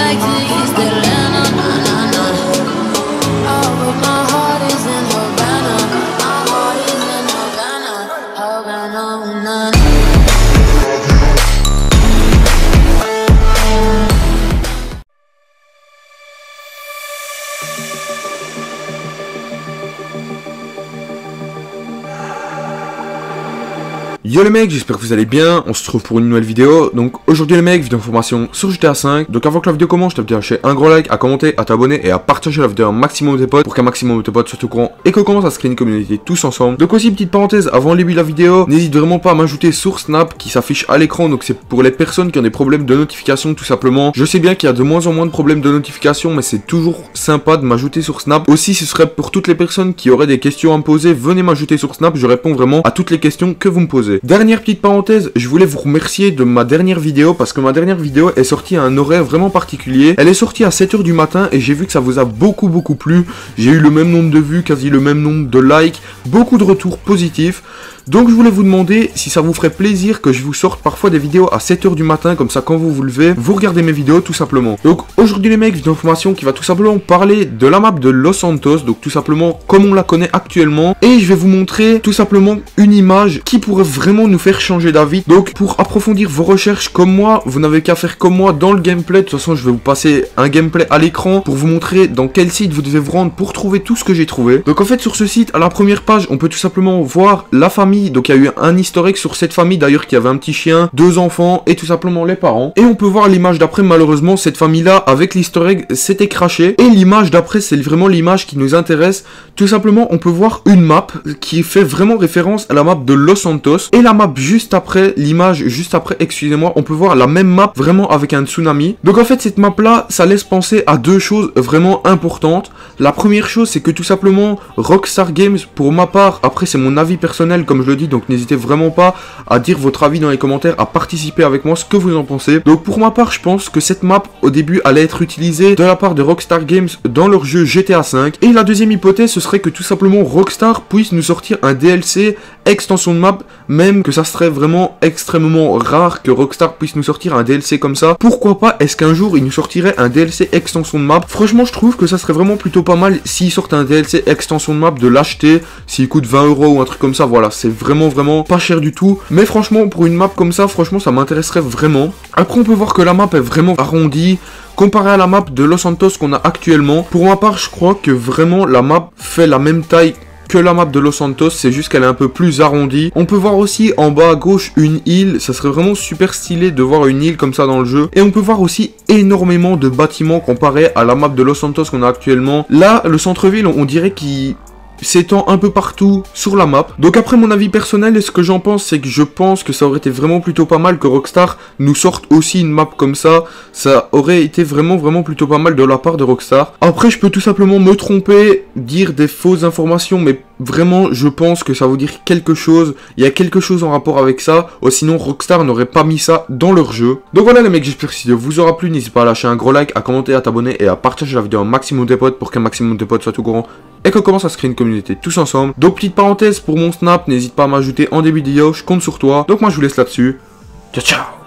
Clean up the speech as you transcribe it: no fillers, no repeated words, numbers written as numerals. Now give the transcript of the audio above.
back to East Atlanta, nah, nah, nah. Oh, but my heart is in Havana. My heart is in Havana, Havana, nah, nah. Yo les mecs, j'espère que vous allez bien, on se retrouve pour une nouvelle vidéo. Donc aujourd'hui les mecs, vidéo d'information sur GTA 5. Donc avant que la vidéo commence, je t'invite à lâcher un gros like, à commenter, à t'abonner et à partager la vidéo à un maximum de tes potes pour qu'un maximum de tes potes soient au courant et qu'on commence à se créer une communauté tous ensemble. Donc aussi petite parenthèse, avant le début de la vidéo, n'hésite vraiment pas à m'ajouter sur Snap qui s'affiche à l'écran. Donc c'est pour les personnes qui ont des problèmes de notification tout simplement. Je sais bien qu'il y a de moins en moins de problèmes de notification, mais c'est toujours sympa de m'ajouter sur Snap. Aussi ce serait pour toutes les personnes qui auraient des questions à me poser, venez m'ajouter sur Snap, je réponds vraiment à toutes les questions que vous me posez. Dernière petite parenthèse, je voulais vous remercier de ma dernière vidéo parce que ma dernière vidéo est sortie à un horaire vraiment particulier. Elle est sortie à 7 h du matin et j'ai vu que ça vous a beaucoup plu. J'ai eu le même nombre de vues, quasi le même nombre de likes, beaucoup de retours positifs. Donc je voulais vous demander si ça vous ferait plaisir que je vous sorte parfois des vidéos à 7 h du matin, comme ça quand vous vous levez, vous regardez mes vidéos tout simplement. Donc aujourd'hui les mecs, vidéo d'information qui va tout simplement parler de la map de Los Santos, donc tout simplement comme on la connaît actuellement. Et je vais vous montrer tout simplement une image qui pourrait vraiment nous faire changer d'avis. Donc pour approfondir vos recherches comme moi, vous n'avez qu'à faire comme moi dans le gameplay. De toute façon je vais vous passer un gameplay à l'écran pour vous montrer dans quel site vous devez vous rendre pour trouver tout ce que j'ai trouvé. Donc en fait sur ce site, à la première page, on peut tout simplement voir la famille. Donc il y a eu un historique sur cette famille d'ailleurs qui avait un petit chien, 2 enfants et tout simplement les parents. Et on peut voir l'image d'après, malheureusement cette famille là avec l'historique s'était crashée. Et l'image d'après c'est vraiment l'image qui nous intéresse. Tout simplement on peut voir une map qui fait vraiment référence à la map de Los Santos. Et la map juste après, l'image juste après, excusez-moi, on peut voir la même map vraiment avec un tsunami. Donc en fait cette map là, ça laisse penser à 2 choses vraiment importantes. La première chose c'est que tout simplement Rockstar Games, pour ma part, après c'est mon avis personnel comme je le dis, donc n'hésitez vraiment pas à dire votre avis dans les commentaires, à participer avec moi ce que vous en pensez. Donc pour ma part je pense que cette map au début allait être utilisée de la part de Rockstar Games dans leur jeu GTA 5. Et la deuxième hypothèse ce serait que tout simplement Rockstar puisse nous sortir un DLC extension de map, même que ça serait vraiment extrêmement rare que Rockstar puisse nous sortir un DLC comme ça. Pourquoi pas, est-ce qu'un jour il nous sortirait un DLC extension de map? Franchement je trouve que ça serait vraiment plutôt pas mal s'ils sortent un DLC extension de map, de l'acheter, s'il coûte 20 € ou un truc comme ça. Voilà, c'est vraiment pas cher du tout. Mais franchement pour une map comme ça, franchement ça m'intéresserait vraiment. Après on peut voir que la map est vraiment arrondie comparé à la map de Los Santos qu'on a actuellement. Pour ma part je crois que vraiment la map fait la même taille que la map de Los Santos, c'est juste qu'elle est un peu plus arrondie. On peut voir aussi en bas à gauche une île, ça serait vraiment super stylé de voir une île comme ça dans le jeu. Et on peut voir aussi énormément de bâtiments comparé à la map de Los Santos qu'on a actuellement. Là, le centre-ville, on dirait qu'il s'étend un peu partout sur la map. Donc après mon avis personnel, et ce que j'en pense, c'est que je pense que ça aurait été vraiment plutôt pas mal que Rockstar nous sorte aussi une map comme ça. Ça aurait été vraiment plutôt pas mal de la part de Rockstar. Après je peux tout simplement me tromper, dire des fausses informations, mais vraiment je pense que ça veut dire quelque chose. Il y a quelque chose en rapport avec ça, ou sinon Rockstar n'aurait pas mis ça dans leur jeu. Donc voilà les mecs, j'espère que cette vidéo vous aura plu. N'hésitez pas à lâcher un gros like, à commenter, à t'abonner et à partager la vidéo à un maximum de potes pour qu'un maximum de potes soient au courant et qu'on commence à se créer une communauté tous ensemble. Donc petite parenthèse pour mon Snap, n'hésite pas à m'ajouter en début de vidéo, je compte sur toi. Donc moi je vous laisse là-dessus. Ciao ciao.